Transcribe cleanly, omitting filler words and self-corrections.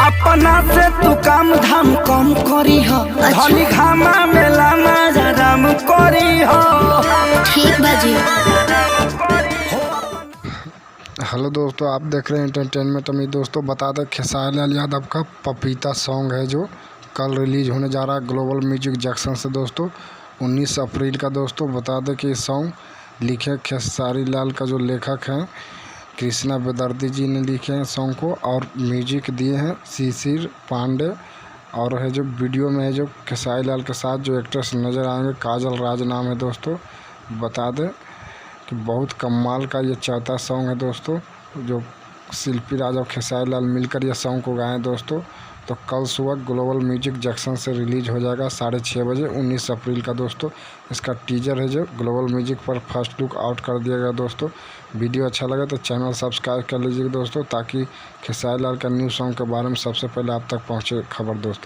अपना से तू काम धाम कम करी हो, धनी घामा मेला मजाराम करी हो। ठीक बाजी। हेलो दोस्तों, आप देख रहे हैं एंटरटेनमेंट में। दोस्तों बता दें, खेसारी लाल यादव का पपीता सॉन्ग है जो कल रिलीज होने जा रहा है ग्लोबल म्यूजिक जंक्शन से दोस्तों 19 अप्रैल का। दोस्तों बता दें कि सॉन्ग लिखे खेसारी लाल का जो लेखक हैं कृष्णा बेदर्दी जी ने लिखे हैं सॉन्ग को, और म्यूजिक दिए हैं शिशिर पांडे। और है जो वीडियो में है जो खेसारी लाल के साथ जो एक्ट्रेस नज़र आएंगे काजल राज नाम है दोस्तों। बता दें कि बहुत कमाल का ये चौथा सॉन्ग है दोस्तों, जो शिल्पी राज और खेसारी लाल मिलकर ये सॉन्ग को गाएं दोस्तों। तो कल सुबह ग्लोबल म्यूजिक जंक्शन से रिलीज हो जाएगा 6:30 बजे 19 अप्रैल का दोस्तों। इसका टीजर है जो ग्लोबल म्यूजिक पर फर्स्ट लुक आउट कर दिया गया दोस्तों। वीडियो अच्छा लगा तो चैनल सब्सक्राइब कर लीजिएगा दोस्तों, ताकि खेसारी लाल का न्यू सॉन्ग के बारे में सबसे पहले आप तक पहुँचे खबर दोस्तों।